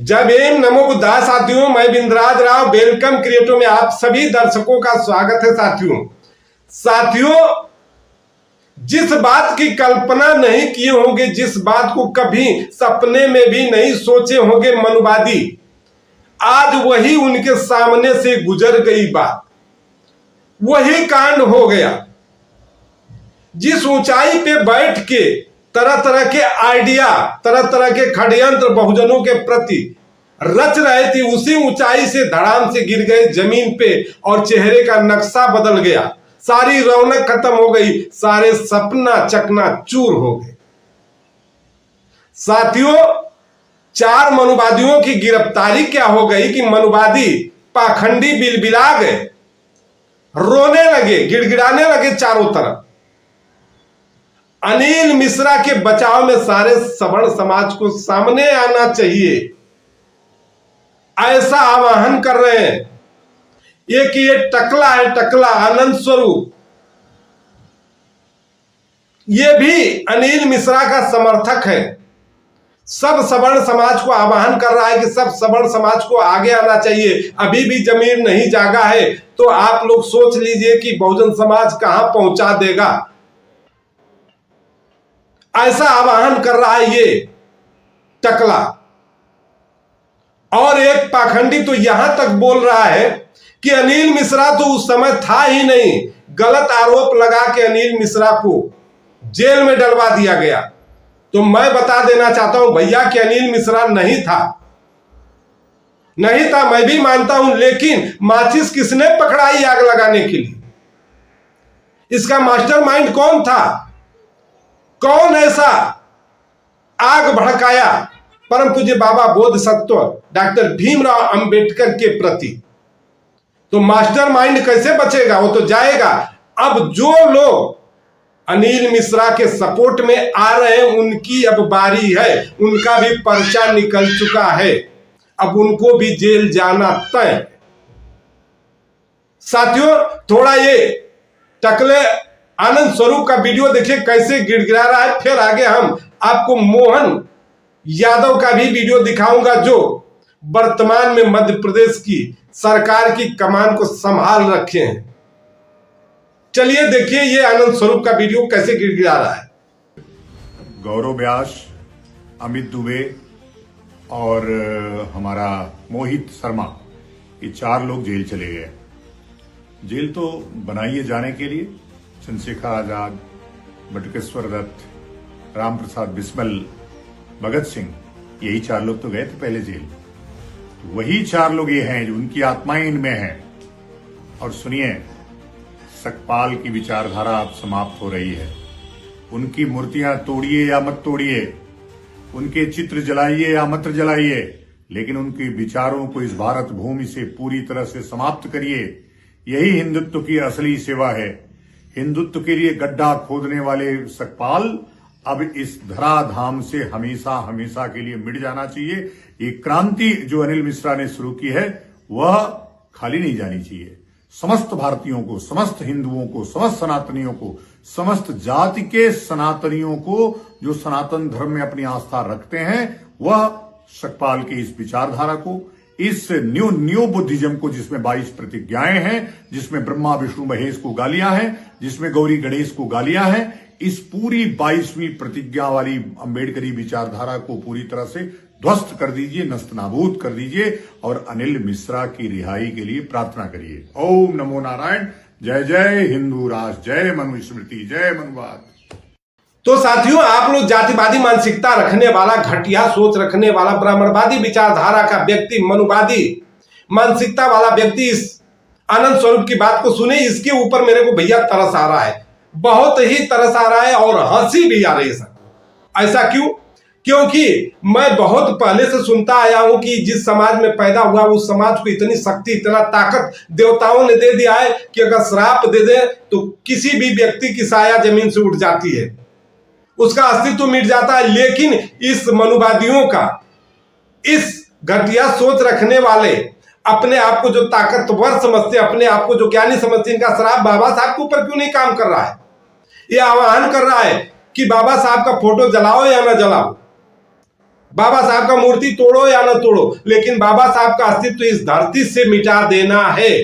जय भीम, नमो बुद्धाय। साथियों, मैं बिंद्राज राव वेलकम क्रिएटिव में आप सभी दर्शकों का स्वागत है। साथियों, जिस बात की कल्पना नहीं किए होंगे, जिस बात को कभी सपने में भी नहीं सोचे होंगे मनुवादी, आज वही उनके सामने से गुजर गई बात, वही कांड हो गया। जिस ऊंचाई पे बैठ के तरह तरह के आइडिया, तरह तरह के षड्यंत्र बहुजनों के प्रति रच रहे थे, उसी ऊंचाई से धड़ाम से गिर गए जमीन पे और चेहरे का नक्शा बदल गया, सारी रौनक खत्म हो गई, सारे सपना चकनाचूर हो गए। साथियों, 4 मनुवादियों की गिरफ्तारी क्या हो गई कि मनुवादी पाखंडी बिलबिला गए, रोने लगे, गिड़गिड़ाने लगे चारों तरफ। अनिल मिश्रा के बचाव में सारे सवर्ण समाज को सामने आना चाहिए, ऐसा आह्वान कर रहे हैं। ये टकला है, टकला आनंद स्वरूप, ये भी अनिल मिश्रा का समर्थक है। सब सवर्ण समाज को आह्वान कर रहा है कि सब सवर्ण समाज को आगे आना चाहिए। अभी भी जमीर नहीं जागा है तो आप लोग सोच लीजिए कि बहुजन समाज कहां पहुंचा देगा। ऐसा आह्वान कर रहा है ये टकला। और एक पाखंडी तो यहां तक बोल रहा है कि अनिल मिश्रा तो उस समय था ही नहीं, गलत आरोप लगा के अनिल मिश्रा को जेल में डलवा दिया गया। तो मैं बता देना चाहता हूं भैया कि अनिल मिश्रा नहीं था, मैं भी मानता हूं, लेकिन माचिस किसने पकड़ाई आग लगाने के लिए? इसका मास्टरमाइंड कौन था? कौन ऐसा आग भड़काया परम पूज्य बाबा बोधिसत्व डॉक्टर भीमराव अंबेडकर के प्रति? तो मास्टरमाइंड कैसे बचेगा? वो तो जाएगा। अब जो लोग अनिल मिश्रा के सपोर्ट में आ रहे हैं, उनकी अब बारी है, उनका भी पर्चा निकल चुका है, अब उनको भी जेल जाना तय। साथियों, थोड़ा ये टकले आनंद स्वरूप का वीडियो देखिए कैसे गिड़गिड़ा रहा है। फिर आगे हम आपको मोहन यादव का भी वीडियो दिखाऊंगा, जो वर्तमान में मध्य प्रदेश की सरकार की कमान को संभाल रखे हैं। चलिए देखिए ये आनंद स्वरूप का वीडियो कैसे गिड़गिड़ा रहा है। गौरव व्यास, अमित दुबे और हमारा मोहित शर्मा, ये 4 लोग जेल चले गए। जेल तो बनाइए जाने के लिए चंद्रशेखर आजाद, बटुकेश्वर दत्त, राम प्रसाद बिस्मिल, भगत सिंह, यही 4 लोग तो गए थे पहले जेल। वही 4 लोग ये हैं जो उनकी आत्माएं इनमें हैं। और सुनिए, सकपाल की विचारधारा अब समाप्त हो रही है। उनकी मूर्तियां तोड़िए या मत तोड़िए, उनके चित्र जलाइए या मत जलाइए, लेकिन उनके विचारों को इस भारत भूमि से पूरी तरह से समाप्त करिए। यही हिंदुत्व की असली सेवा है। हिंदुत्व के लिए गड्ढा खोदने वाले सकपाल अब इस धराधाम से हमेशा हमेशा के लिए मिट जाना चाहिए। ये क्रांति जो अनिल मिश्रा ने शुरू की है, वह खाली नहीं जानी चाहिए। समस्त भारतीयों को, समस्त हिंदुओं को, समस्त सनातनियों को, समस्त जाति के सनातनियों को जो सनातन धर्म में अपनी आस्था रखते हैं, वह सकपाल के इस विचारधारा को, इस न्यू बुद्धिज्म को, जिसमें 22 प्रतिज्ञाएं हैं, जिसमें ब्रह्मा विष्णु महेश को गालियां हैं, जिसमें गौरी गणेश को गालियां हैं, इस पूरी 22वीं प्रतिज्ञा वाली अंबेडकरी विचारधारा को पूरी तरह से ध्वस्त कर दीजिए, नस्तनाबूद कर दीजिए और अनिल मिश्रा की रिहाई के लिए प्रार्थना करिए। ओम नमो नारायण। जय जय हिंदू राष्ट्र, जय मनुस्मृति, जय मनुवाद। तो साथियों, आप लोग जातिवादी मानसिकता रखने वाला, घटिया सोच रखने वाला, ब्राह्मणवादी विचारधारा का व्यक्ति, मनुवादी मानसिकता वाला व्यक्ति इस आनंद स्वरूप की बात को सुने। इसके ऊपर मेरे को भैया तरस आ रहा है, बहुत ही तरस आ रहा है और हंसी भी आ रही है सर। ऐसा क्यों? क्योंकि मैं बहुत पहले से सुनता आया हूं कि जिस समाज में पैदा हुआ उस समाज को इतनी शक्ति, इतना ताकत देवताओं ने दे दिया है कि अगर श्राप दे दे तो किसी भी व्यक्ति की साया जमीन से उठ जाती है, उसका अस्तित्व मिट जाता है। लेकिन इस मनुवादियों का, इस घटिया सोच रखने वाले, अपने आप को जो ताकतवर समझते, अपने आप को जो ज्ञानी समझते, इनका श्राप बाबा साहब के ऊपर क्यों नहीं काम कर रहा है? ये आह्वान कर रहा है कि बाबा साहब का फोटो जलाओ या ना जलाओ। बाबा साहब का मूर्ति तोड़ो या ना तोड़ो, लेकिन बाबा साहब का अस्तित्व इस धरती से मिटा देना है।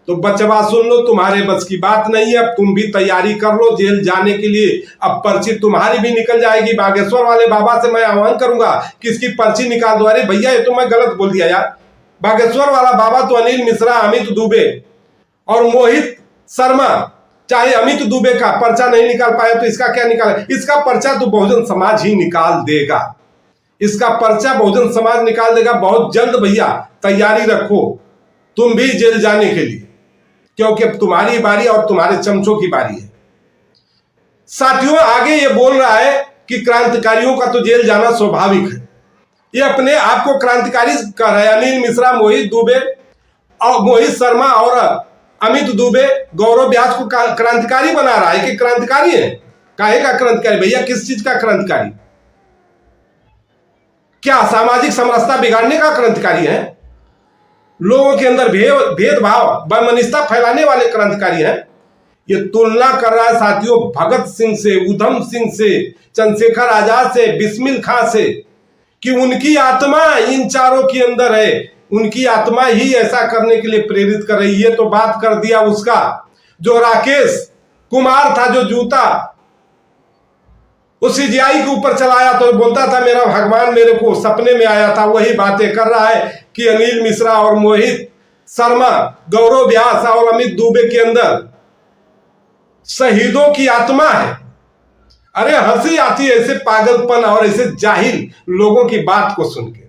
तो बचवा सुन लो, तुम्हारे बस की बात नहीं है। अब तुम भी तैयारी कर लो जेल जाने के लिए। अब पर्ची तुम्हारी भी निकल जाएगी। बागेश्वर वाले बाबा से मैं आह्वान करूंगा कि इसकी पर्ची निकाल दो। अरे भैया, ये तो मैं गलत बोल दिया यार। बागेश्वर वाला बाबा तो अनिल मिश्रा, अमित दुबे और मोहित शर्मा, चाहे अमित दुबे का पर्चा नहीं निकाल पाए तो इसका क्या निकाले? इसका पर्चा तो बहुजन समाज ही निकाल देगा। इसका पर्चा बहुजन समाज निकाल देगा बहुत जल्द। भैया तैयारी रखो तुम भी जेल जाने के लिए, क्योंकि अब तुम्हारी बारी और तुम्हारे चमचों की बारी है। साथियों, आगे ये बोल रहा है कि क्रांतिकारियों का तो जेल जाना स्वाभाविक है। ये अपने आप को क्रांतिकारी कर रहा है। अनिल मिश्रा, मोहित दुबे और मोहित शर्मा और अमित दुबे गौरव व्यास को क्रांतिकारी बना रहा है कि क्रांतिकारी है। काहे का क्रांतिकारी भैया? किस चीज का क्रांतिकारी? क्या सामाजिक समरसता बिगाड़ने का क्रांतिकारी है? लोगों के अंदर भेदभाव वैमनस्यता फैलाने वाले क्रांतिकारी हैं। ये तुलना कर रहा है साथियों भगत सिंह से, उधम सिंह से, चंद्रशेखर आजाद से, बिस्मिल खां से, कि उनकी आत्मा इन चारों के अंदर है। उनकी आत्मा ही ऐसा करने के लिए प्रेरित कर रही है। तो बात कर दिया उसका, जो राकेश कुमार था, जो जूता उस सीजीआई के ऊपर चलाया तो बोलता था मेरा भगवान मेरे को सपने में आया था। वही बातें कर रहा है कि अनिल मिश्रा और मोहित शर्मा, गौरव व्यास और अमित दुबे के अंदर शहीदों की आत्मा है। अरे हंसी आती है ऐसे पागलपन और ऐसे जाहिल लोगों की बात को सुन के।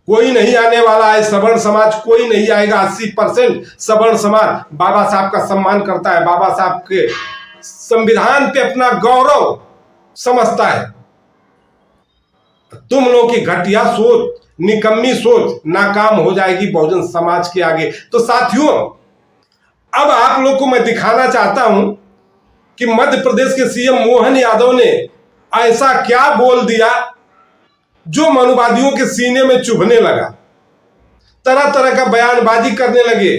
कोई नहीं आने वाला है सवर्ण समाज, कोई नहीं आएगा। 80% सवर्ण समाज बाबा साहब का सम्मान करता है, बाबा साहब के संविधान पे अपना गौरव समझता है। तुम लोगों की घटिया सोच, निकम्मी सोच नाकाम हो जाएगी बहुजन समाज के आगे। तो साथियों, अब आप लोग को मैं दिखाना चाहता हूं कि मध्य प्रदेश के सीएम मोहन यादव ने ऐसा क्या बोल दिया जो मनुवादियों के सीने में चुभने लगा। तरह तरह का बयानबाजी करने लगे,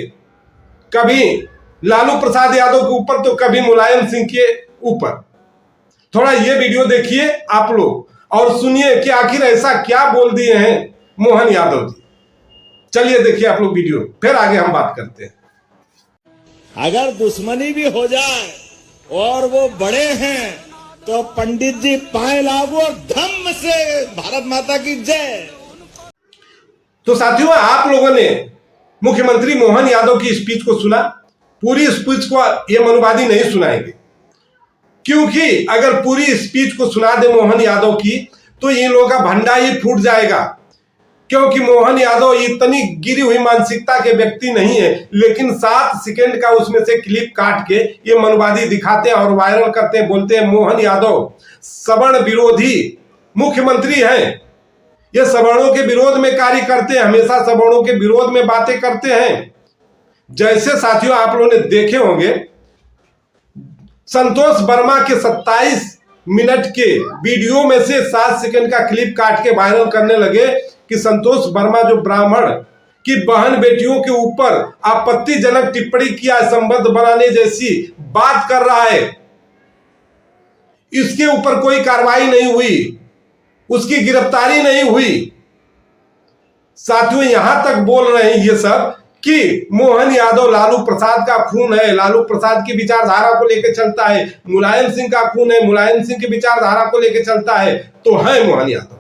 कभी लालू प्रसाद यादव के ऊपर तो कभी मुलायम सिंह के ऊपर। थोड़ा ये वीडियो देखिए आप लोग और सुनिए कि आखिर ऐसा क्या बोल दिए हैं मोहन यादव जी। चलिए देखिए आप लोग वीडियो, फिर आगे हम बात करते हैं। अगर दुश्मनी भी हो जाए और वो बड़े हैं तो पंडित जी पाए लागू और धम्म से भारत माता की जय। तो साथियों, आप लोगों ने मुख्यमंत्री मोहन यादव की स्पीच को सुना। पूरी स्पीच को ये मनुवादी नहीं सुनाएंगे, क्योंकि अगर पूरी स्पीच को सुना दे मोहन यादव की तो इन लोगों का भंडा ही फूट जाएगा। क्योंकि मोहन यादव इतनी गिरी हुई मानसिकता के व्यक्ति नहीं है। लेकिन 7 सेकंड का उसमें से क्लिप काट के ये मनुवादी दिखाते हैं और वायरल करते हैं। बोलते हैं मोहन यादव सवर्ण विरोधी मुख्यमंत्री हैं, ये सवर्णों के विरोध में कार्य करते हैं, हमेशा सवर्णों के विरोध में बातें करते हैं। जैसे साथियों आप लोगों ने देखे होंगे, संतोष वर्मा के 27 मिनट के वीडियो में से 7 सेकंड का क्लिप काट के वायरल करने लगे कि संतोष वर्मा जो ब्राह्मण की बहन बेटियों के ऊपर आपत्तिजनक टिप्पणी किया, संबंध बनाने जैसी बात कर रहा है, इसके ऊपर कोई कार्रवाई नहीं हुई, उसकी गिरफ्तारी नहीं हुई। साथियों यहां तक बोल रहे हैं ये सब कि मोहन यादव लालू प्रसाद का खून है, लालू प्रसाद की विचारधारा को लेकर चलता है, मुलायम सिंह का खून है, मुलायम सिंह की विचारधारा को लेकर चलता है। तो है मोहन यादव।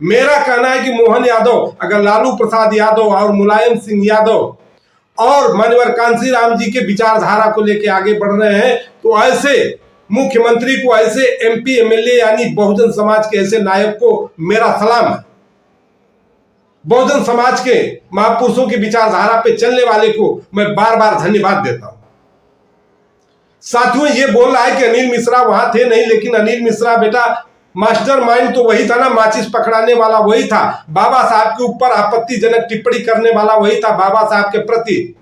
मेरा कहना है कि मोहन यादव अगर लालू प्रसाद यादव और मुलायम सिंह यादव और माननीय कांशीराम जी के विचारधारा को लेकर आगे बढ़ रहे हैं तो ऐसे मुख्यमंत्री को, ऐसे एमपी एमएलए यानी बहुजन समाज के ऐसे नायक को मेरा सलाम है। बहुजन समाज के महापुरुषों की विचारधारा पे चलने वाले को मैं बार बार धन्यवाद देता हूं। साथियों ये बोल रहा है कि अनिल मिश्रा वहां थे नहीं, लेकिन अनिल मिश्रा बेटा मास्टरमाइंड तो वही था ना, माचिस पकड़ाने वाला वही था, बाबा साहब के ऊपर आपत्तिजनक टिप्पणी करने वाला वही था, बाबा साहब के प्रति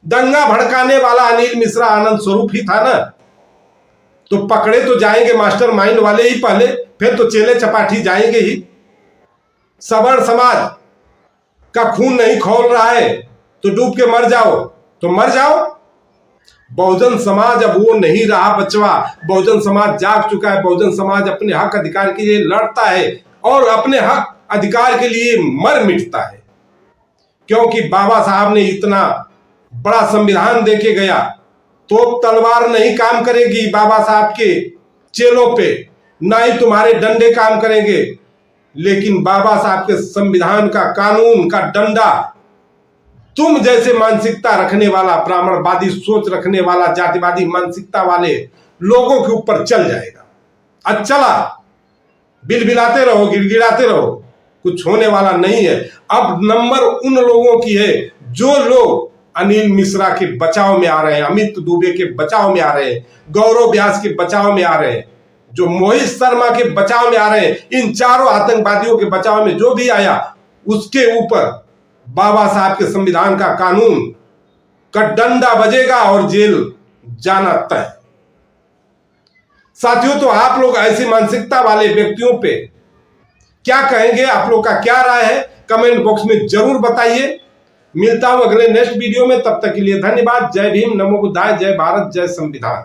दंगा भड़काने वाला अनिल मिश्रा आनंद स्वरूप ही था ना। तो पकड़े तो जाएंगे मास्टरमाइंड वाले ही पहले, फिर तो चेले चपाटी जाएंगे ही। सवर्ण समाज का खून नहीं खौल रहा है तो डूब के मर जाओ, तो मर जाओ। बहुजन समाज अब वो नहीं रहा बचवा। बहुजन समाज जाग चुका है। बहुजन समाज अपने हक अधिकार के लिए लड़ता है। और अपने हक अधिकार के लिए मर मिटता है। क्योंकि बाबा साहब ने इतना बड़ा संविधान देके गया, तो तलवार नहीं काम करेगी बाबा साहब के चेलों पे, ना ही तुम्हारे डंडे काम करेंगे, लेकिन बाबा साहब के संविधान का, कानून का डंडा तुम जैसे मानसिकता रखने वाला, ब्राह्मणवादी सोच रखने वाला, जातिवादी मानसिकता वाले लोगों के ऊपर चल जाएगा। आज चला, बिलबिलाते रहो, गिड़गिड़ाते रहो, कुछ होने वाला नहीं है। अब नंबर उन लोगों की है जो लोग अनिल मिश्रा के बचाव में आ रहे हैं, अमित दुबे के बचाव में आ रहे हैं, गौरव व्यास के बचाव में आ रहे हैं, जो मोहित शर्मा के बचाव में आ रहे हैं। इन चारों आतंकवादियों के बचाव में जो भी आया, उसके ऊपर बाबा साहब के संविधान का, कानून का डंडा बजेगा और जेल जाना तय। साथियों, तो आप लोग ऐसी मानसिकता वाले व्यक्तियों पे क्या कहेंगे? आप लोग का क्या राय है? कमेंट बॉक्स में जरूर बताइए। मिलता हूं अगले नेक्स्ट वीडियो में, तब तक के लिए धन्यवाद। जय भीम, नमो बुद्धाय, जय भारत, जय संविधान।